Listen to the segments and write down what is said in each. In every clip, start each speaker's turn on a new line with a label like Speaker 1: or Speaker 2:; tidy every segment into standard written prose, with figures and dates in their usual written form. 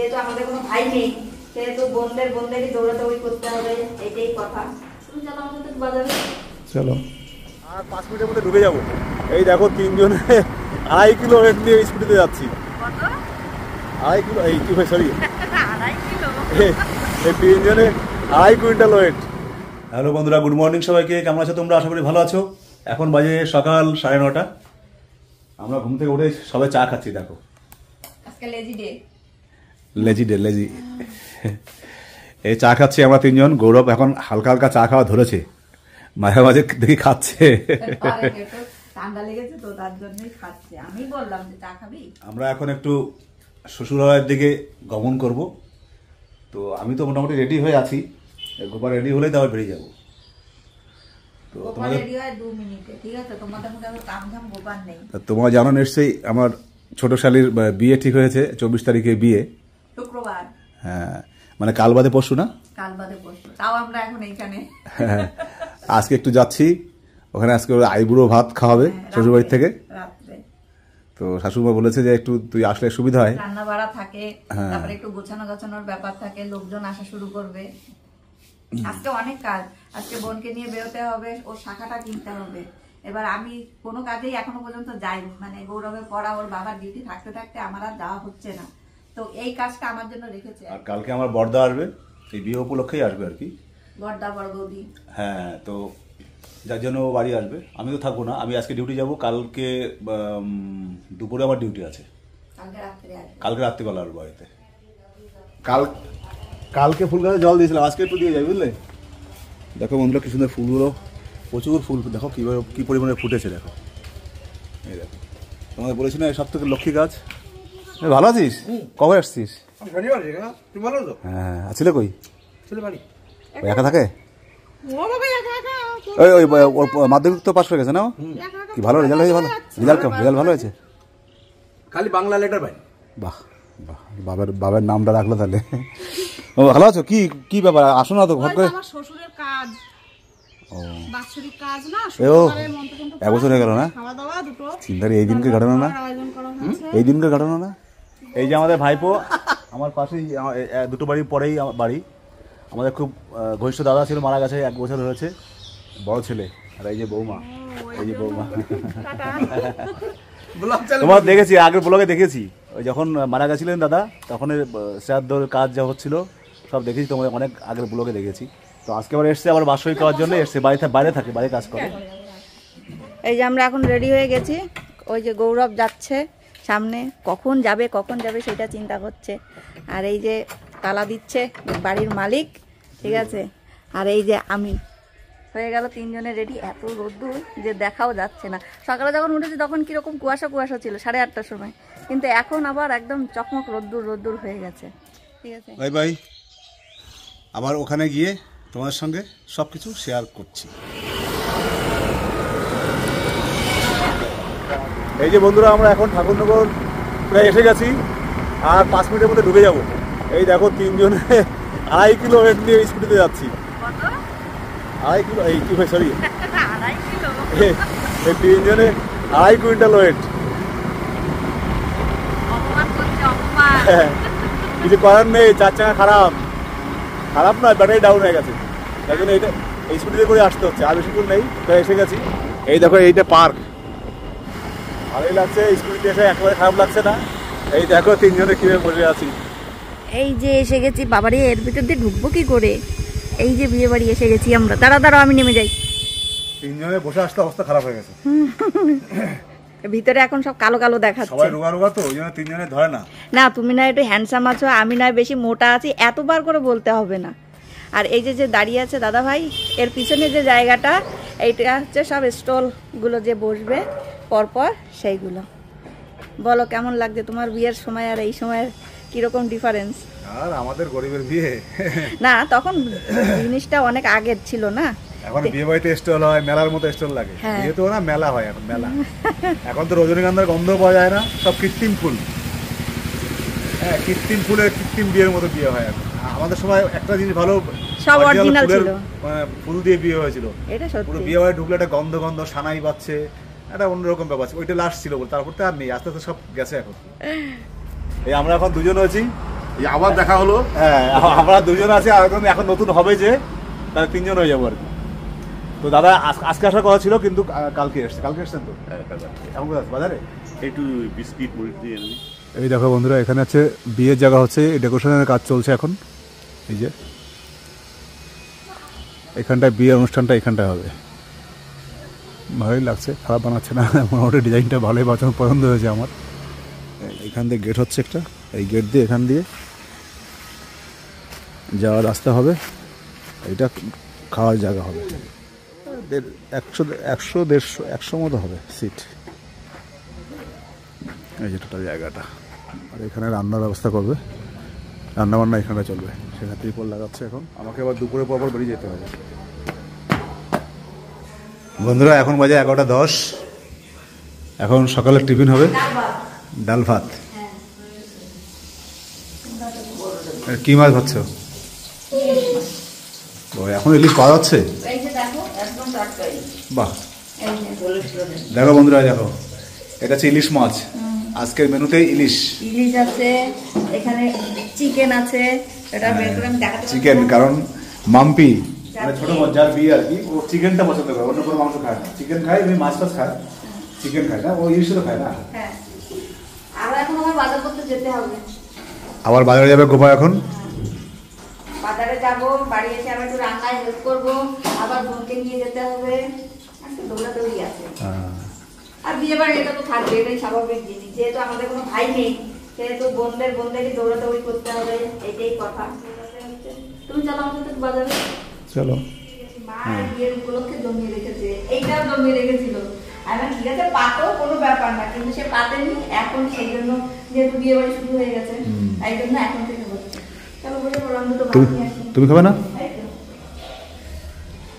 Speaker 1: যেহেতু আমাদের কোনো ভাই নেই সেহেতু বোনদেরই দৌড়াদৌড়ি করতে হবে, এটাই কথা। তুমি চলো আমাদের সাথে বাজারে। চলো,
Speaker 2: আর 5 মিনিটের মধ্যে ঢুকে যাবো। এই দেখো 3 জনে 2.5 কিলো ওয়েট নিয়ে স্কুটিতে যাচ্ছি।
Speaker 1: কত?
Speaker 2: 2.5 কিলো, এই কি ভাই সরি
Speaker 1: 2.5 কিলো,
Speaker 2: এই 3 জনে 2.5 কুইন্টাল ওয়েট। হ্যালো বন্ধুরা, গুড মর্নিং সবাইকে। কেমন আছো তোমরা? আশা করি ভালো আছো। এখন বাজে সকাল 9:30। আমরা ঘুম থেকে উঠে সবাই চা খাচ্ছি। দেখো
Speaker 1: আজকে লেজি ডে।
Speaker 2: লেজি এই চা খাচ্ছি আমরা 3 জন। গৌরব এখন হালকা হালকা চা খাওয়া ধরেছে, মাঝে মাঝে দেখি খাচ্ছে।
Speaker 1: ঠান্ডা লেগেছে তো তার জন্যই খাচ্ছে। আমি বললাম যে চা খাবি।
Speaker 2: আমরা এখন একটু শ্বশুরালয়ের দিকে গমন করব। তো আমি তো মোটামুটি রেডি হয়ে আছি। গোপাল রেডি হলেই তো আবার বেরিয়ে যাবো। তো তোমাদের
Speaker 1: রেডি হয় 2 মিনিটে, ঠিক আছে? তোমাদের মধ্যে আবার কামঝাম গোপাল নেই।
Speaker 2: তোমরা জানো নিশ্চয়ই আমার ছোট শালীর বিয়ে ঠিক হয়েছে। 24 তারিখে বিয়ে,
Speaker 1: শুক্রবার।
Speaker 2: হ্যাঁ, মানে কাল বাদে পরশু না?
Speaker 1: কাল বাদে পরশু। তাও আমরা এখন এইখানে।
Speaker 2: আজকে একটু যাচ্ছি ওখানে। আজকে আইবুড়ো ভাত খাওয়াবে শ্বশুরবাড়ির থেকে
Speaker 1: রাত্রে।
Speaker 2: তো শাশুড়ি বলেছে যে একটু তুই আসলে সুবিধা হয়,
Speaker 1: রান্না বাড়া থাকে, তারপরে একটু গোছানোর ব্যাপার থাকে, লোকজন আসা শুরু করবে। আজকে অনেক কাজ। আজকে বোনকে নিয়ে বেরোতে হবে, ওর শাখাটা কিনতে হবে। এবার আমি কোনো কাজেই এখনো পর্যন্ত যাইনি, মানে গৌরবের পড়া, ওর বাবার ডিউটি থাকতে থাকতে আমার আর যাওয়া হচ্ছে না। তো এই কাজটা আমার জন্য রেখেছে।
Speaker 2: আর কালকে আমার বড়দা আসবে, এই বিয়ে উপলক্ষেই আসবে আর কি।
Speaker 1: বড়দা বড় বৌদি,
Speaker 2: হ্যাঁ, তো যার জন্য ও বাড়ি আসবে। আমি তো থাকবো না, আমি আজকে ডিউটি যাব। কালকে দুপুরে আমার ডিউটি আছে। কালকে রাত্রিবেলা আসবো বাড়িতে। কালকে ফুল গাছে জল দিয়েছিলাম, আজকে একটু দিয়ে যাই, বুঝলে? দেখো বন্ধুরা কি সুন্দর ফুলগুলো, প্রচুর ফুল। দেখো কীভাবে কী পরিমাণে ফুটেছে। দেখো এই দেখো, তোমাদের বলেছি না এই সব থেকে লক্ষ্মী গাছ। ভালো আছিস? কবে আসছিস? হ্যাঁ, আছিলে কই? একা থাকে? ওই মাধ্যমিক তো পাস হয়ে গেছে না? কি ভালো রেজাল্ট হয়েছে? ভালো রেজাল্ট ভালো হয়েছে।
Speaker 3: খালি বাংলা লেটার ভাই।
Speaker 2: বাহ বাহ, বাবার নামটা রাখলো তাহলে। ও ভালো আছো? কি কি ব্যাপার? আসো না তো ঘর করে।
Speaker 4: আমার শ্বশুরের কাজ, ও বাৎসরিক কাজ না,
Speaker 2: ও 1 বছর হয়ে গেল না?
Speaker 4: খাওয়া দাওয়া দুটো
Speaker 2: চিন্তার এই দিনকে ঘটনা না, এই দিনকে ঘটনা না। এই যে আমাদের ভাইপো, আমার পাশেই, দুটো বাড়ি পরেই বাড়ি। আমাদের খুব ঘনিষ্ঠ দাদা ছিল, মারা গেছে 1 বছর হয়েছে, বড় ছেলে। আর এই যে বৌমা, এই যে বৌমা। তোমার দেখেছি, আগের ব্লগে দেখেছি, ওই যখন মারা গেছিলেন দাদা, তখন শ্রাদ্ধর কাজ যা হচ্ছিল সব দেখেছি। তোমাদের অনেক আগের ব্লগে দেখেছি। তো আজকে আবার এসছে, আবার বাৎসরিক খাওয়ার জন্য এসছে। বাইরে থাকে, বাইরে কাজ করে।
Speaker 1: এই যে আমরা এখন রেডি হয়ে গেছি। ওই যে গৌরব যাচ্ছে সামনে, কখন যাবে সেটা চিন্তা করছে। আর এই যে তালা দিচ্ছে বাড়ির মালিক, ঠিক আছে? আর এই যে আমি, হয়ে গেল 3 জনে রেডি। এত রোদ্দুর যে দেখাও যাচ্ছে না। সকালে যখন উঠেছি তখন কিরকম কুয়াশা ছিল 8:30টার সময়, কিন্তু এখন আবার একদম চকমক রোদ্দুর হয়ে গেছে, ঠিক আছে?
Speaker 2: বাই আবার ওখানে গিয়ে তোমাদের সঙ্গে সব কিছু শেয়ার করছি। এই যে বন্ধুরা, আমরা এখন ঠাকুরনগর প্রায় এসে গেছি। আর 5 মিনিটের মধ্যে ঢুকে যাব। এই দেখো 3 জনে 2.5 কিলো ওয়েট নিয়ে স্কুটিতে যাচ্ছি। 2.5 কিলো, এই কি ভাই সরি
Speaker 1: 2.5 কিলো,
Speaker 2: এই 3 জনে 2.5 কুইন্টাল ওয়েট। কিছু করার নেই, 4 চাকা খারাপ নয়, ব্যাটারি ডাউন হয়ে গেছে, তাই জন্য এই স্কুটিতে করে আসতে হচ্ছে। আর বেশি দূর নেই, প্রায় এসে গেছি। এই দেখো, এইটা পার্ক, ভালোই লাগছে। স্কুটিতে এসে একেবারে খারাপ লাগছে না। এই দেখো 3 জনে কিভাবে বসে আছি।
Speaker 1: এই যে এসে গেছি। বাবারে, এর ভিতর দিয়ে ঢুকবো কি করে? এই যে বিয়ে বাড়ি এসে গেছি আমরা। দাঁড়াও আমি নেমে যাই।
Speaker 2: 3 জনে বসে আসতে অবস্থা খারাপ হয়ে গেছে।
Speaker 1: ভিতরে এখন সব কালো দেখাচ্ছে।
Speaker 2: সবাই রোগা তো, ওই জন্য 3 জনে ধরে না।
Speaker 1: না, তুমি না একটু হ্যান্ডসাম আছো, আমি না বেশি মোটা আছি, এতবার করে বলতে হবে না। আর এই যে দাঁড়িয়ে আছে দাদা ভাই, এর পিছনে যে জায়গাটা, এইটা হচ্ছে সব স্টলগুলো যে বসবে পরপর, সেইগুলো। বলো কেমন লাগছে তোমার বিয়ের সময় আর এই সময়ের কিরকম ডিফারেন্স?
Speaker 2: আর আমাদের গরিবের বিয়ে
Speaker 1: না, তখন জিনিসটা অনেক আগের ছিল না।
Speaker 2: এখন বিয়ে বাড়িতে স্টল হয়, মেলার মতো স্টল লাগে। বিয়ে তো না, মেলা হয় এখন, মেলা। এখন তো রজনীগন্ধার গন্ধ পাওয়া যায় না, সব কৃত্রিম ফুল। হ্যাঁ, কৃত্রিম ফুলের কৃত্রিম বিয়ের মতো বিয়ে হয় এখন। আমাদের সময় একটা জিনিস ভালো,
Speaker 1: সব অরিজিনাল ছিল,
Speaker 2: ফুল দিয়ে বিয়ে হয়েছিল।
Speaker 1: এটা সত্যি।
Speaker 2: পুরো বিয়ে বাড়ি ঢুকলে একটা গন্ধ সানাই বাজছে, একটা অন্যরকম ব্যাপার। ওইটা লাস্ট ছিল বলে, তারপর তো আর নেই, আস্তে আস্তে সব গেছে এখন। এই আমরা এখন 2 জন আছি, এই আবার দেখা হলো। হ্যাঁ, আমরা দুজন আছি, আর এখন নতুন হবে যে, তাহলে 3 জন হয়ে যাবো আর কি। তো দাদা আজকে আসার কথা ছিল, কিন্তু কালকে এসছেন তো? এখন কোথায় বাজারে
Speaker 3: একটু বিস্কিট মুড়ি দিয়ে এনে।
Speaker 2: এই দেখো বন্ধুরা, এখানে আছে বিয়ের জায়গা হচ্ছে, ডেকোরেশনের কাজ চলছে এখন। এই যে এখানটায় বিয়ের অনুষ্ঠানটা এখানটায় হবে। ভালোই লাগছে, খারাপ বানাচ্ছে না, মোটামুটি ডিজাইনটা ভালোই পছন্দ হয়েছে আমার। এখান দিয়ে গেট হচ্ছে একটা, এই গেট দিয়ে এখান দিয়ে যাওয়ার রাস্তা হবে, এইটা খাওয়ার জায়গা হবে। 100-150 মতো হবে সিট। এই যে টোটাল জায়গাটা, আর এখানে রান্নার ব্যবস্থা করবে, রান্নাবান্না এখানে চলবে। সেখানে ত্রিপল লাগাচ্ছে এখন। আমাকে আবার দুপুরে পর বেরিয়ে যেতে হবে। বন্ধুরা এখন বাজে 11:10। এখন সকালের টিফিন হবে ডাল ভাত। কি মাছ ভাবছো? এখন ইলিশ পাওয়া যাচ্ছে? বাহ, দেখো বন্ধুরা, দেখো এটা হচ্ছে ইলিশ মাছ। আজকের মেনুতে ইলিশ
Speaker 1: আছে, এখানে চিকেন আছে। এটা বের করে আমি দেখাতে পারবো।
Speaker 2: চিকেন, কারণ মাম্পি মানে ছোট যার বিয়ে আর কি, ও চিকেনটা পছন্দ করে, অন্য কোনো মাংস খায় না। চিকেন খায়, এমনি মাছ টাছ খায়, চিকেন খায় না, ও ইলিশ তো খায় না।
Speaker 1: হ্যাঁ, আর এখন আমার বাজার করতে যেতে হবে।
Speaker 2: আবার বাজারে যাবে গোপা এখন?
Speaker 1: বাজারে যাব, বাড়ি এসে আবার একটু রান্নায় হেল্প করবো, আবার বোনকে নিয়ে যেতে হবে, একটু দৌড়াদৌড়ি আছে। আর বিয়ে বাড়ি এটা তো থাকবে, এটাই স্বাভাবিক জিনিস। যেহেতু আমাদের কোনো ভাই নেই, সেহেতু বোনদেরই দৌড়াদৌড়ি করতে হবে, এটাই কথা। তুমি চলো আমার সাথে বাজারে।
Speaker 2: চলো।
Speaker 1: মা বিয়ের উপলক্ষে জমিয়ে রেখেছে, এইটাও জমিয়ে রেখেছিল। আমি ঠিক আছে পাতো, কোনো ব্যাপার না, কিন্তু সে পাতেনি এখন, সেই জন্য যেহেতু বিয়ে বাড়ি শুরু হয়ে গেছে, তাই জন্য এখন থেকে হচ্ছে। চলো বলে বললাম দুটো ভাত নিয়ে আসি।
Speaker 2: তুমি খাবে না?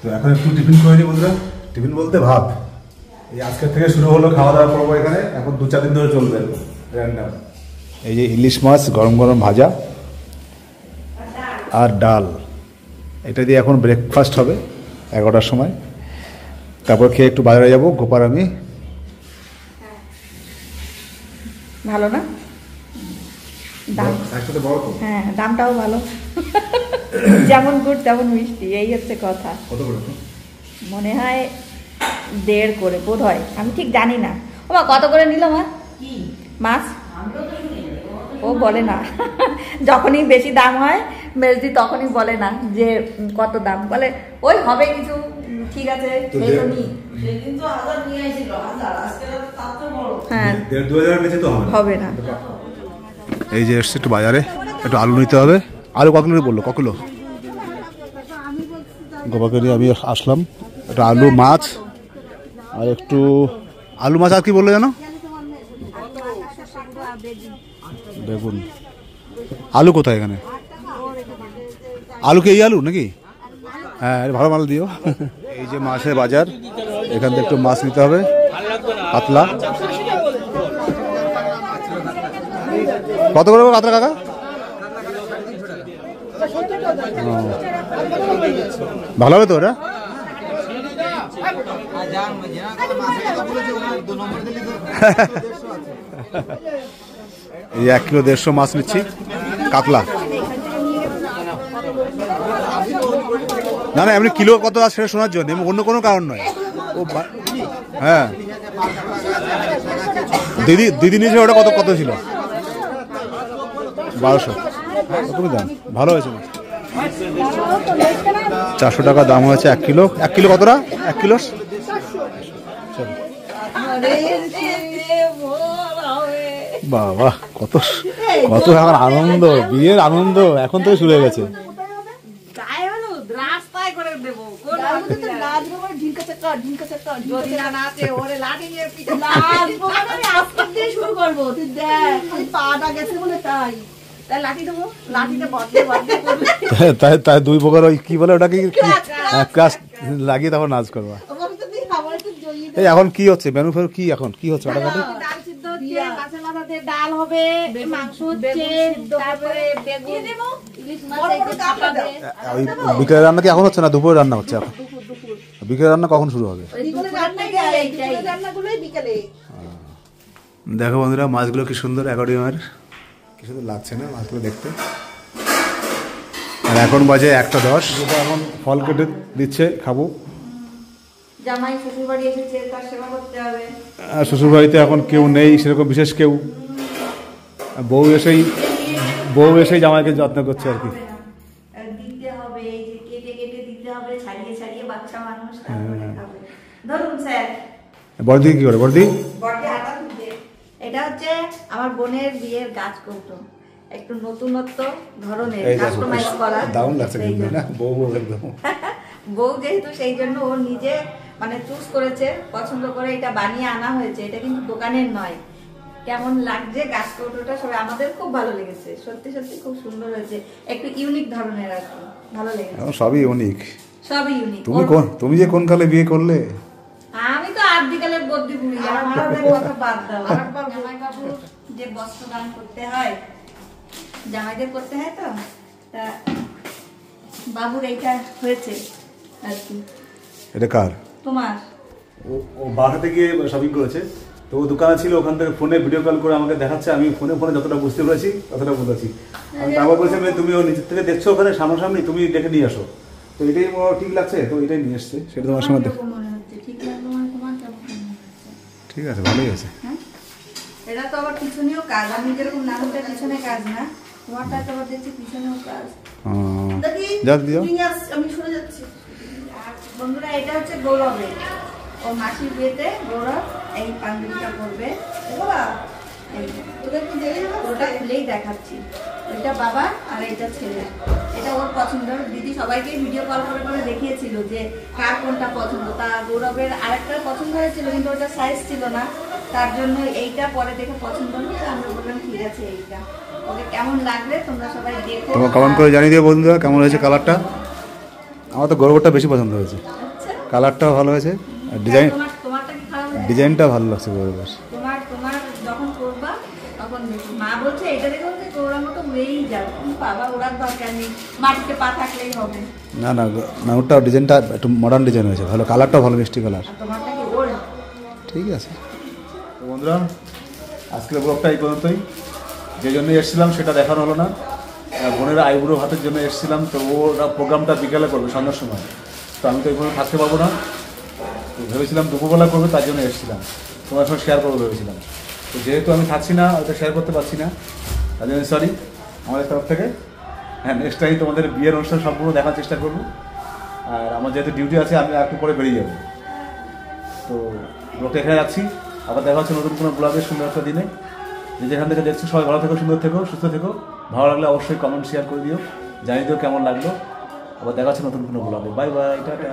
Speaker 2: তো এখন একটু টিফিন করে নি বন্ধুরা। টিফিন বলতে ভাত। এই আজকের থেকে শুরু হলো, খাওয়া দাওয়া করবো এখানে। এখন 2-4 দিন ধরে চলবে র্যান্ডাম। এই যে ইলিশ মাছ গরম গরম ভাজা আর ডাল, এটা দিয়ে এখন ব্রেকফাস্ট হবে 11টার সময়। তারপর খেয়ে একটু বাজারে যাবো, গোপার আমি।
Speaker 1: ভালো না দাম?
Speaker 2: একসাথে বড় তো?
Speaker 1: হ্যাঁ, দামটাও ভালো। যেমন গুড় তেমন মিষ্টি, এই হচ্ছে কথা।
Speaker 2: কত করে?
Speaker 1: মনে হয় 1.5 করে বোধ হয়, আমি ঠিক জানি না। ও মা, কত করে নিল মা মাছ? ও বলে না। যখনই বেশি দাম হয় মেজদি তখনই বলে না যে কত দাম, বলে ওই হবে কিছু, ঠিক আছে এই তো নি। হ্যাঁ,
Speaker 2: 1,500-2,000 বেশি তো
Speaker 1: হবে না।
Speaker 2: এই যে এসছে একটু বাজারে, একটু আলু নিতে হবে। আলু কত কিলো বললো? কত কিলো? গোপাকে নিয়ে আমি আসলাম। একটা আলু, মাছ, আর একটু আলু, মাছ, আর কি বললো জানো? বেগুন। আলু কোথায় এখানে? আলু কি এই আলু নাকি? হ্যাঁ, ভালো মাল দিও। এই যে মাছের বাজার, এখান থেকে একটু মাছ নিতে হবে, কাতলা। কত করে কাতলা কাকা? ভালো হবে তো ওটা? এই 1 কিলো 150 মাছ নিচ্ছি, কাতলা। না না, এমনি কিলো কত আছে সেটা শোনার জন্য, অন্য কোনো কারণ নয়। ও হ্যাঁ, দিদি নিয়েছে ওটা। কত কত ছিল? 1200। তুমি দাম ভালো হয়েছে। 400 টাকা দাম হয়েছে 1 কিলো। 1 কিলো কতটা? 1 কিলো বাবা, কত কত এখন আনন্দ, বিয়ের আনন্দ এখন থেকে শুরু হয়ে গেছে। তাই 2 প্রকার ওই কি বলে ওটাকে, লাগিয়ে তারপর নাচ করবা। এই এখন কি হচ্ছে মেনু ফেরু কি, এখন কি হচ্ছে?
Speaker 4: ডাল হবে, মাংস হচ্ছে, তারপরে বেগুন, ইলিশ মাছ,
Speaker 2: ওই বিকেলের রান্না কি এখন হচ্ছে না দুপুরে রান্না হচ্ছে? এখন বিকেলের রান্না কখন শুরু হবে? দেখো বন্ধুরা, মাছগুলো কি সুন্দর, অ্যাকোয়ারিয়ামের কি সুন্দর লাগছে না মাছগুলো দেখতে। আর এখন বাজে 1:10, এখন ফল কেটে দিচ্ছে, খাবো।
Speaker 1: জামাই শ্বশুর বাড়ি এসেছে, তার সেবা করতে হবে।
Speaker 2: আর শ্বশুরবাড়িতে এখন কেউ নেই সেরকম বিশেষ কেউ, বউ এসেই জামাইকে যত্ন করছে আর কি।
Speaker 1: দিতে হবে, এই যে কেটে কেটে দিতে হবে, ছাড়িয়ে ছাড়িয়ে, বাচ্চা মানুষ তারপরে খাবে। ধরুন স্যার,
Speaker 2: বড়দি কি করে? বড়দি
Speaker 1: বড়দি হাতা তুলবে। এটা হচ্ছে আমার বোনের বিয়ের গাছ কৌটো, একটু নতুনত্ব ধরনের কাস্টমাইজ করা।
Speaker 2: দারুণ লাগছে
Speaker 1: সেই
Speaker 2: কিন্তু
Speaker 1: জন্য।
Speaker 2: না, বউ একদম।
Speaker 1: বউ যেহেতু সেই জন্য ও নিজে মানে চুজ করেছে, পছন্দ করে এটা বানিয়ে আনা হয়েছে। এটা কিন্তু দোকানের নয়। কেমন লাগছে গাছ কৌটোটা? সবাই আমাদের খুব ভালো লেগেছে, সত্যি সত্যি খুব সুন্দর হয়েছে, একটু ইউনিক ধরনের আর কি, ভালো লেগেছে।
Speaker 2: সবই ইউনিক।
Speaker 1: সবই ইউনিক।
Speaker 2: তুমি যে কোন কালে বিয়ে করলে?
Speaker 1: আমি তো আদিকালের বদ্যি বুড়ি, আমাদের কথা বাদ দাও। জামাইবাবু যে বস্ত্র দান করতে হয়, জামাইদের করতে হয়, তো তা বাবুর এইটা হয়েছে আর কি।
Speaker 2: এটা কার?
Speaker 1: তোমার।
Speaker 2: ও বাড়াতে গিয়ে শপিং করেছে, তো ও দোকানে ছিল, ওখান থেকে ফোনে ভিডিও কল করে আমাকে দেখাচ্ছে। আমি ফোনে যতটা বুঝতে পেরেছি ততটা বলেছি। আমি তারপর বলছি তুমি ও নিজের থেকে দেখছো ওখানে সামনাসামনি, তুমি ডেকে নিয়ে আসো। তো এটাই ঠিক লাগছে, তো এটাই নিয়ে এসছে। সেটা তোমার সঙ্গে ঠিক আছে, ভালোই আছে।
Speaker 1: এটা তো আবার পিছনেও কাজ, আমি যেরকম নানুটা পিছনে কাজ না, তোমারটা তো আবার দেখছি পিছনেও কাজ। আমি সরে যাচ্ছি। আর বন্ধুরা, এটা হচ্ছে গৌরবের, ও মাসির বিয়েতে গৌরব এই পাঞ্জাবিটা করবে। ওটা খুলেই দেখাচ্ছি। এটা বাবা আর এটা ছেলে, এটা ওর পছন্দ। দিদি সবাইকে ভিডিও কল করে করে দেখিয়েছিল যে কার কোনটা পছন্দ। তা গৌরবের আরেকটা পছন্দ হয়েছিল, কিন্তু ওটা সাইজ ছিল না, তার জন্য এইটা পরে দেখে পছন্দ হলো। আমরা বললাম ঠিক আছে, এইটা ওকে কেমন লাগবে তোমরা সবাই দেখো,
Speaker 2: তোমরা কমেন্ট করে জানিয়ে দিও বন্ধুরা কেমন হয়েছে কালারটা। আমার তো গৌরবটা বেশি পছন্দ হয়েছে, কালারটাও ভালো হয়েছে, আর
Speaker 1: তোমারটা কি খারাপ হয়েছে?
Speaker 2: ডিজাইনটা ভালো লাগছে গৌরবের।
Speaker 1: তোমার যখন করবা তখন দেখি। মা বলছে এটা দেখে বলছে গৌরার মতো উড়েই যাবে। বাবা ওড়ার দরকার নেই, মাটিতে পা থাকলেই হবে।
Speaker 2: না না না, ওটা ডিজাইনটা একটু মডার্ন ডিজাইন হয়েছে, ভালো, কালারটাও ভালো, মিষ্টি কালার।
Speaker 1: তোমারটা কি ওল্ড?
Speaker 2: ঠিক আছে। তো বন্ধুরা, আজকের ব্লগটা এই পর্যন্তই। যে জন্য এসেছিলাম সেটা দেখানো হলো না। বোনের আইবুড়ো ভাতের জন্য এসেছিলাম, তো ওরা প্রোগ্রামটা বিকেলে করবে সন্ধ্যার সময়, তো আমি তো এইভাবে থাকতে পারবো না। তো ভেবেছিলাম দুপুরবেলা করবে, তার জন্য এসেছিলাম, তোমার সঙ্গে শেয়ার করবো ভেবেছিলাম। তো যেহেতু আমি থাকছি না, ওটা শেয়ার করতে পারছি না, তার জন্য সরি আমাদের তরফ থেকে। হ্যাঁ, নেক্সট টাইম তোমাদের বিয়ের অনুষ্ঠান সম্পূর্ণ দেখার চেষ্টা করবো। আর আমার যেহেতু ডিউটি আছে, আমি একটু পরে বেরিয়ে যাবো। তো ব্লগটা এখানে রাখছি, আবার দেখা হচ্ছে নতুন কোনো ব্লগের সুন্দর একটা দিনে। যে যেখান থেকে দেখছো সবাই ভালো থেকো, সুন্দর থেকো, সুস্থ থেকো। ভালো লাগলে অবশ্যই কমেন্ট শেয়ার করে দিও, জানিয়ে দিও কেমন লাগলো। আবার দেখা হচ্ছে নতুন কোনো ব্লগে। Bye bye, tata.